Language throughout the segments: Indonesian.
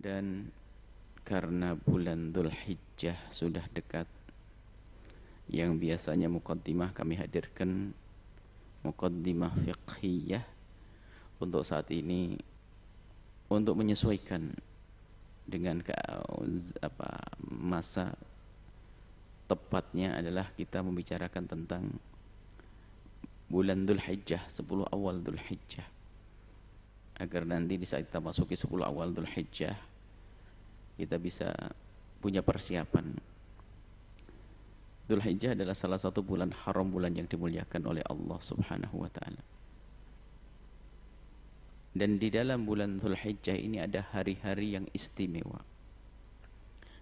Dan karena bulan Dzulhijjah sudah dekat, yang biasanya muqaddimah kami hadirkan muqaddimah fiqhiyah, untuk saat ini untuk menyesuaikan dengan masa tepatnya adalah kita membicarakan tentang bulan Dzulhijjah, 10 awal Dzulhijjah, agar nanti di saat kita masuki 10 awal Dzulhijjah kita bisa punya persiapan. Dzulhijjah adalah salah satu bulan haram, bulan yang dimuliakan oleh Allah Subhanahu wa taala. Dan di dalam bulan Dzulhijjah ini ada hari-hari yang istimewa,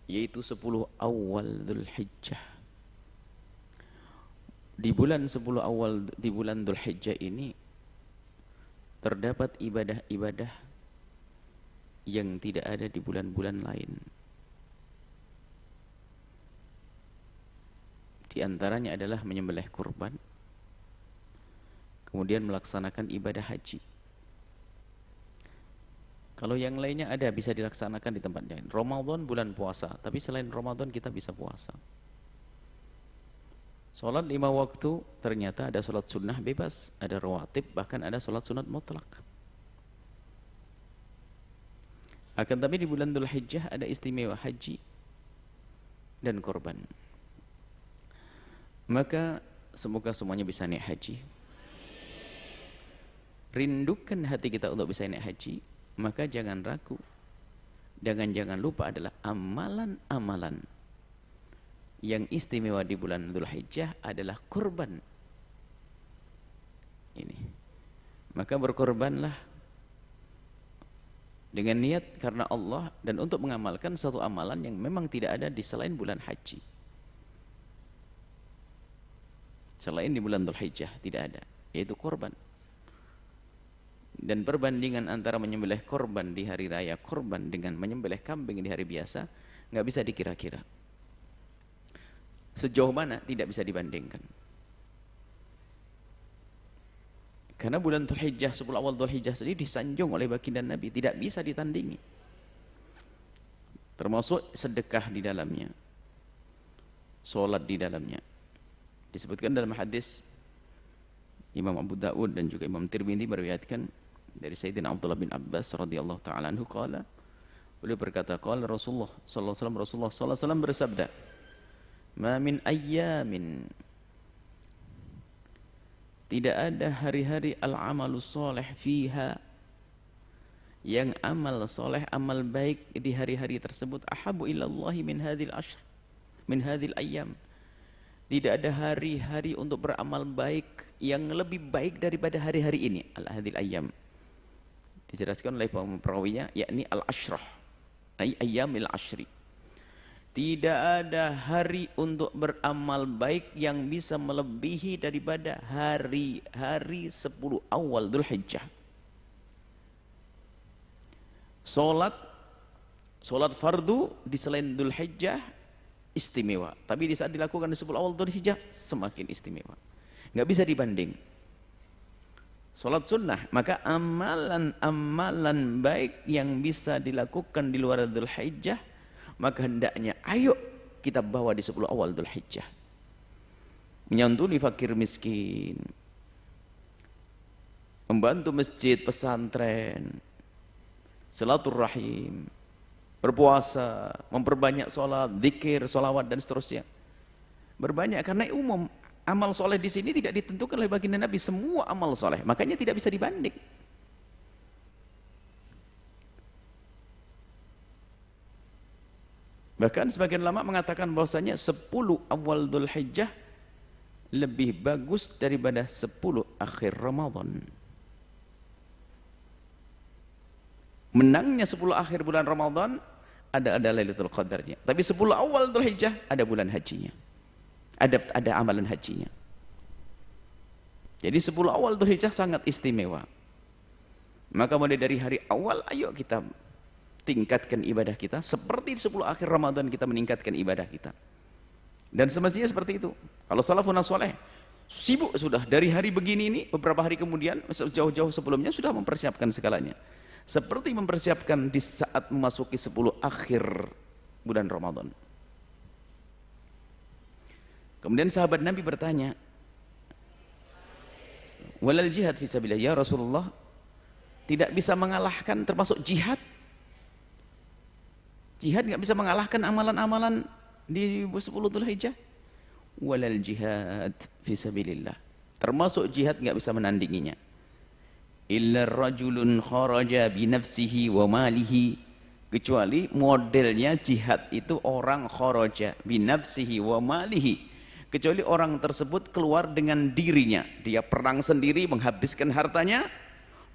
yaitu 10 awal Dzulhijjah. Di bulan 10 awal di bulan Dzulhijjah ini terdapat ibadah-ibadah yang tidak ada di bulan-bulan lain. Di antaranya adalah menyembelih kurban, kemudian melaksanakan ibadah haji. Kalau yang lainnya ada bisa dilaksanakan di tempat lain. Ramadan bulan puasa, tapi selain Ramadan kita bisa puasa. Salat 5 waktu, ternyata ada salat sunnah bebas, ada rawatib, bahkan ada salat sunat mutlak. Akan tapi di bulan Dzulhijjah ada istimewa haji dan korban. Maka semoga semuanya bisa naik haji. Rindukan hati kita untuk bisa naik haji, maka jangan ragu. Jangan lupa adalah amalan-amalan yang istimewa di bulan Dzulhijjah adalah korban. Ini. Maka berkorbanlah dengan niat karena Allah dan untuk mengamalkan satu amalan yang memang tidak ada di selain bulan haji. Selain di bulan Dzulhijjah tidak ada, yaitu korban. Dan perbandingan antara menyembelih korban di hari raya korban dengan menyembelih kambing di hari biasa nggak bisa dikira-kira. Sejauh mana tidak bisa dibandingkan. Karena bulan Dzulhijjah, 10 awal Dzulhijjah sendiri disanjung oleh baginda Nabi, tidak bisa ditandingi. Termasuk sedekah di dalamnya, sholat di dalamnya. Disebutkan dalam hadis Imam Abu Daud dan juga Imam Tirmidzi meriwayatkan dari Sayyidina Abdullah bin Abbas radhiyallahu ta'ala anhu qala, beliau berkata, qala Rasulullah sallallahu alaihi wasallam bersabda, ma min ayyamin, tidak ada hari-hari al-amalus soleh fiha, yang amal soleh, amal baik di hari-hari tersebut, ahabu ilallahi min hadhil ashr, min hadhil ayyam. Tidak ada hari-hari untuk beramal baik yang lebih baik daripada hari-hari ini, al-hadhil ayyam. Dijelaskan oleh perawinya, yakni al-ashrah, ayyamil ashri. Tidak ada hari untuk beramal baik yang bisa melebihi daripada hari-hari 10 awal Dzulhijjah. Salat fardu di selain Dzulhijjah istimewa, tapi di saat dilakukan di 10 awal Dzulhijjah semakin istimewa. Nggak bisa dibanding. Salat sunnah, maka amalan-amalan baik yang bisa dilakukan di luar Dzulhijjah, maka hendaknya ayo kita bawa di 10 awal Dzulhijjah. Menyantuni fakir miskin, membantu masjid, pesantren, silaturahim, berpuasa, memperbanyak sholat, zikir, sholawat dan seterusnya. Berbanyak karena umum amal soleh di sini tidak ditentukan oleh baginda Nabi, semua amal soleh, makanya tidak bisa dibanding. Bahkan sebagian ulama mengatakan bahwasanya 10 awal Dzulhijjah lebih bagus daripada 10 akhir Ramadan. Menangnya 10 akhir bulan Ramadan ada Lailatul Qadarnya, tapi 10 awal Dzulhijjah ada bulan hajinya. Ada amalan hajinya. Jadi 10 awal Dzulhijjah sangat istimewa. Maka mulai dari hari awal ayo kita tingkatkan ibadah kita seperti di 10 akhir Ramadan kita meningkatkan ibadah kita. Dan semestinya seperti itu. Kalau salafun saleh sibuk sudah dari hari begini ini, beberapa hari kemudian jauh-jauh sebelumnya sudah mempersiapkan segalanya. seperti mempersiapkan di saat memasuki 10 akhir bulan Ramadan. Kemudian sahabat Nabi bertanya, walal jihad fisabilillah, ya Rasulullah, tidak bisa mengalahkan termasuk jihad? Jihad nggak bisa mengalahkan amalan-amalan di 10 Dzulhijjah? Walal jihad fisabilillah, termasuk jihad nggak bisa menandinginya. Illa rajulun kharaja binafsihi wa malihi, kecuali modelnya jihad itu orang kharaja binafsihi wa malihi, kecuali orang tersebut keluar dengan dirinya, dia perang sendiri menghabiskan hartanya,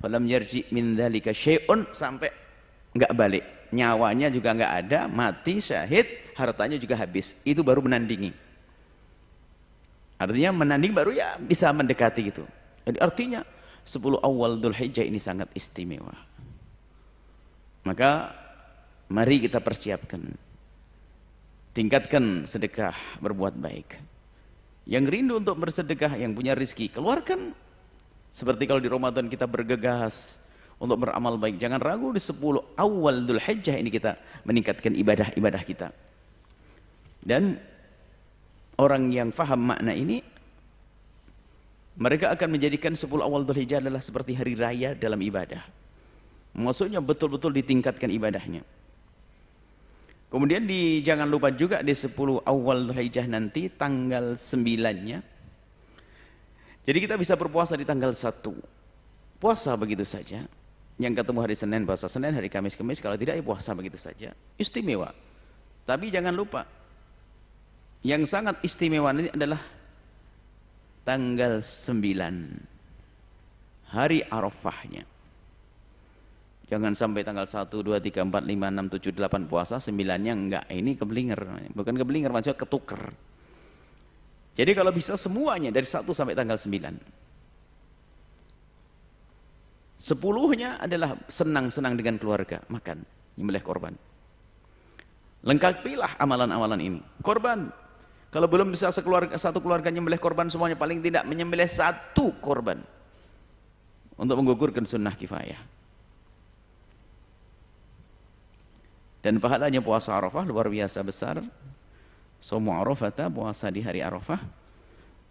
falam yarji min dzalika syai'un, sampai enggak balik, nyawanya juga enggak ada, mati syahid, hartanya juga habis, itu baru menandingi. Artinya menanding baru ya bisa mendekati gitu. Jadi artinya 10 awal Dzulhijjah ini sangat istimewa. Maka mari kita persiapkan, tingkatkan sedekah, berbuat baik. Yang rindu untuk bersedekah, yang punya rizki, keluarkan. Seperti kalau di Ramadan kita bergegas untuk beramal baik, jangan ragu di 10 awal Dzulhijjah ini kita meningkatkan ibadah-ibadah kita. Dan orang yang faham makna ini, mereka akan menjadikan 10 awal Dzulhijjah adalah seperti hari raya dalam ibadah. Maksudnya betul-betul ditingkatkan ibadahnya. Kemudian jangan lupa juga di 10 awal Dzulhijjah nanti tanggal 9-nya. Jadi kita bisa berpuasa di tanggal 1. Puasa begitu saja. Yang ketemu hari Senin puasa Senin, hari Kamis Kamis, kalau tidak ya puasa begitu saja. Istimewa. Tapi jangan lupa, yang sangat istimewa ini adalah tanggal 9, hari Arafahnya. Jangan sampai tanggal 1, 2, 3, 4, 5, 6, 7, 8 puasa, 9-nya enggak. Ini keblinger, bukan keblinger, maksudnya ketuker. Jadi kalau bisa semuanya dari 1 sampai tanggal 9. 10-nya adalah senang-senang dengan keluarga, makan, nyembelih korban. Lengkapilah amalan-amalan ini. Korban, kalau belum bisa satu keluarga nyembelih korban semuanya, paling tidak menyembelih 1 korban untuk menggugurkan sunnah kifayah. Dan pahalanya puasa Arafah luar biasa besar. Shaumu Arafata, puasa di hari Arafah.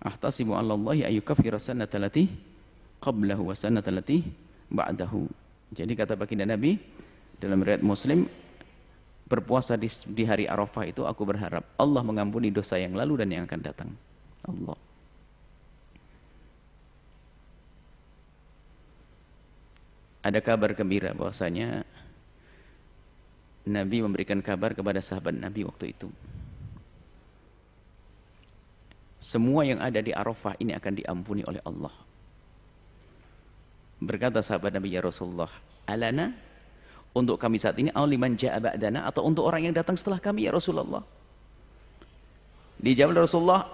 Ahtasibu 'alallahi ayyukaffira sanata allati qablahu wa sanata allati ba'dahu. Jadi kata baginda Nabi dalam riwayat Muslim, berpuasa di hari Arafah itu aku berharap Allah mengampuni dosa yang lalu dan yang akan datang. Allah. Ada kabar gembira bahwasanya Nabi memberikan kabar kepada sahabat Nabi waktu itu. Semua yang ada di Arafah ini akan diampuni oleh Allah. Berkata sahabat Nabi, ya Rasulullah, alana, untuk kami saat ini, liman ja'a ba'dana, atau untuk orang yang datang setelah kami ya Rasulullah? Dijawab Rasulullah,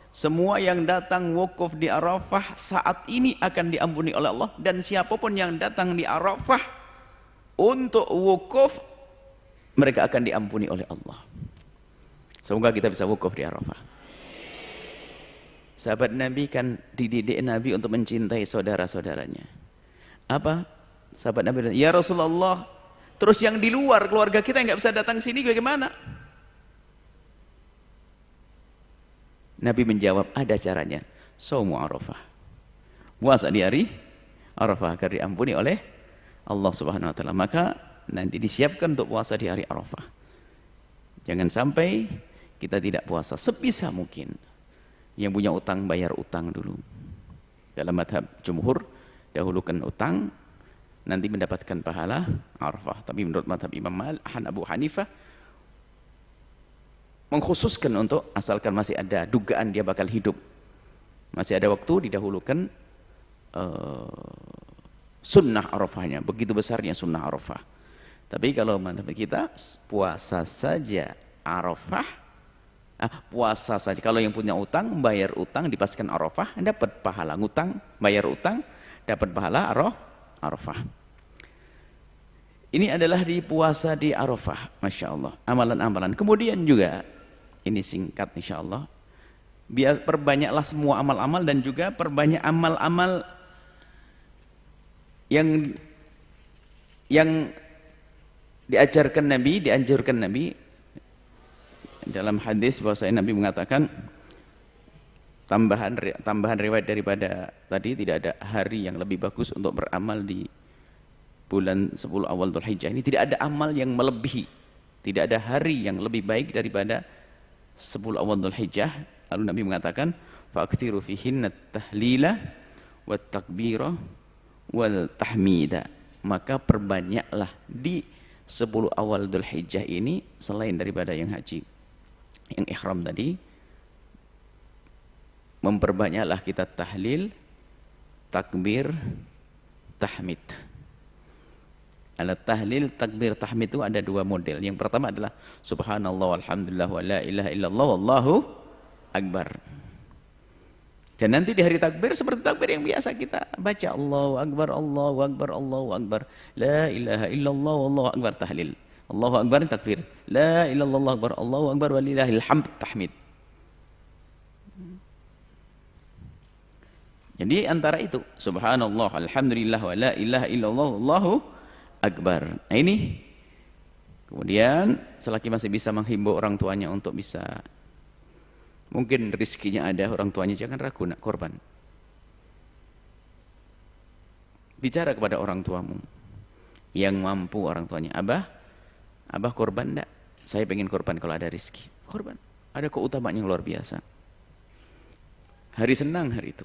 semua yang datang wukuf di Arafah saat ini akan diampuni oleh Allah, dan siapapun yang datang di Arafah untuk wukuf, mereka akan diampuni oleh Allah. Semoga kita bisa wukuf di Arafah. Sahabat Nabi kan dididik Nabi untuk mencintai saudara-saudaranya. Apa? Sahabat Nabi, ya Rasulullah, terus yang di luar keluarga kita yang nggak bisa datang sini bagaimana? Nabi menjawab, ada caranya. Shaumu Arafah, puasa di hari Arafah agar diampuni oleh Allah Subhanahu wa taala. Maka nanti disiapkan untuk puasa di hari Arafah. Jangan sampai kita tidak puasa sebisa mungkin. Yang punya utang bayar utang dulu. Dalam mazhab jumhur, dahulukan utang, nanti mendapatkan pahala Arafah. Tapi menurut mazhab Imam Abu Hanifah, mengkhususkan untuk asalkan masih ada dugaan dia bakal hidup, masih ada waktu, didahulukan sunnah Arafahnya. Begitu besarnya sunnah Arafah. Tapi kalau mazhab kita, puasa saja Arafah, puasa saja. Kalau yang punya utang, bayar utang, dipastikan Arafah, dapat pahala. Ngutang, bayar utang, dapat pahala Arafah. Ini adalah di puasa di Arafah, Masya Allah, amalan-amalan. Kemudian juga, ini singkat insya Allah, biar perbanyaklah semua amal-amal, dan juga perbanyak amal-amal yang Yang diajarkan Nabi, dianjurkan Nabi dalam hadis bahwasanya Nabi mengatakan, tambahan riwayat daripada tadi, tidak ada hari yang lebih bagus untuk beramal di bulan 10 awal Dzulhijjah ini, tidak ada amal yang melebihi, tidak ada hari yang lebih baik daripada 10 awal Dzulhijjah. Lalu Nabi mengatakan, fa'aktsiru fihinna tahlila wat takbira wal tahmida, maka perbanyaklah di 10 awal Dzulhijjah ini, selain daripada yang haji, yang ihram tadi, memperbanyaklah kita tahlil, takbir, tahmid. Ada tahlil, takbir, tahmid itu ada dua model. Yang pertama adalah subhanallah walhamdulillah wa la ilaha illallah wallahu akbar. Dan nanti di hari takbir seperti takbir yang biasa kita baca, Allahu akbar, Allahu akbar, Allahu akbar, la ilaha illallah wallahu akbar, tahlil. Allahu akbar takbir, la ilaha illallah akbar, Allahu akbar walillahil hamd, tahmid. Jadi antara itu subhanallah alhamdulillah wa la ilaha illallah wallahu akbar. Nah ini kemudian selagi masih bisa menghimbau orang tuanya untuk bisa, mungkin rizkinya ada, orang tuanya jangan ragu nak korban. Bicara kepada orang tuamu yang mampu, orang tuanya, abah korban enggak? Saya pengen korban kalau ada rizki. Korban, ada keutamaan yang luar biasa. Hari senang hari itu.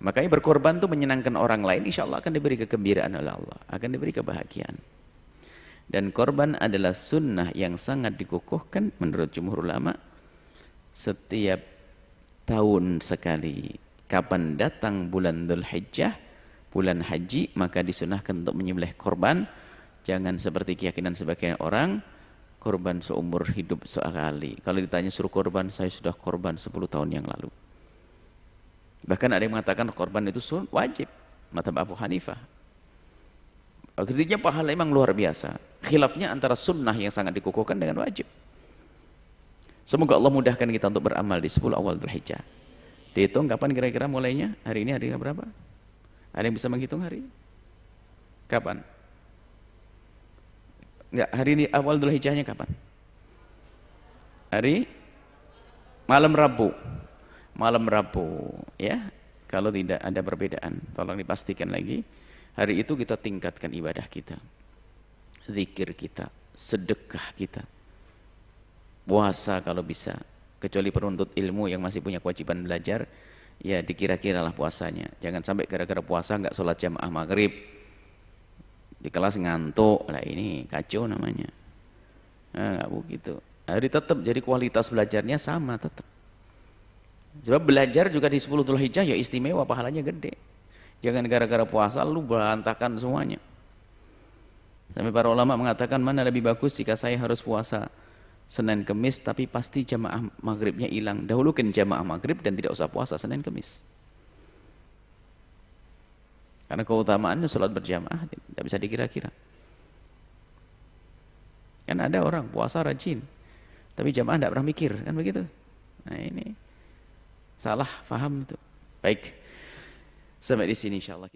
Makanya berkorban itu menyenangkan orang lain, insya Allah akan diberi kegembiraan oleh Allah, akan diberi kebahagiaan. Dan korban adalah sunnah yang sangat dikukuhkan menurut jumhur ulama. Setiap tahun sekali, kapan datang bulan Dzulhijjah, bulan haji, maka disunahkan untuk menyembelih korban. Jangan seperti keyakinan sebagian orang, korban seumur hidup sekali. Kalau ditanya suruh korban, saya sudah korban 10 tahun yang lalu. Bahkan ada yang mengatakan korban itu wajib, mazhab Abu Hanifah. Artinya pahala memang luar biasa. Khilafnya antara sunnah yang sangat dikukuhkan dengan wajib. Semoga Allah mudahkan kita untuk beramal di 10 awal Dzulhijjah. Dihitung kapan kira-kira mulainya? Hari ini hari berapa? Ada yang bisa menghitung hari? Kapan? Enggak, hari ini awal Dzulhijjahnya kapan? Hari malam Rabu. Malam Rabu, ya. Kalau tidak ada perbedaan, tolong dipastikan lagi. Hari itu kita tingkatkan ibadah kita, zikir kita, sedekah kita, puasa kalau bisa. Kecuali penuntut ilmu yang masih punya kewajiban belajar, ya dikira-kiralah puasanya. Jangan sampai gara-gara puasa nggak sholat jamaah maghrib, di kelas ngantuk, lah ini kacau namanya. Nah, nggak begitu. Hari tetap jadi kualitas belajarnya sama tetap. Sebab belajar juga di 10 Dzulhijjah ya istimewa, pahalanya gede. Jangan gara-gara puasa lu berantakan semuanya. Sampai para ulama mengatakan, mana lebih bagus jika saya harus puasa Senin Kemis tapi pasti jamaah maghribnya hilang. Dahulukan jamaah maghrib dan tidak usah puasa Senin Kemis. Karena keutamaannya sholat berjamaah tidak bisa dikira-kira. Kan ada orang puasa rajin tapi jamaah tidak pernah mikir, kan begitu. Nah ini salah paham itu. Baik, sampai di sini insyaallah.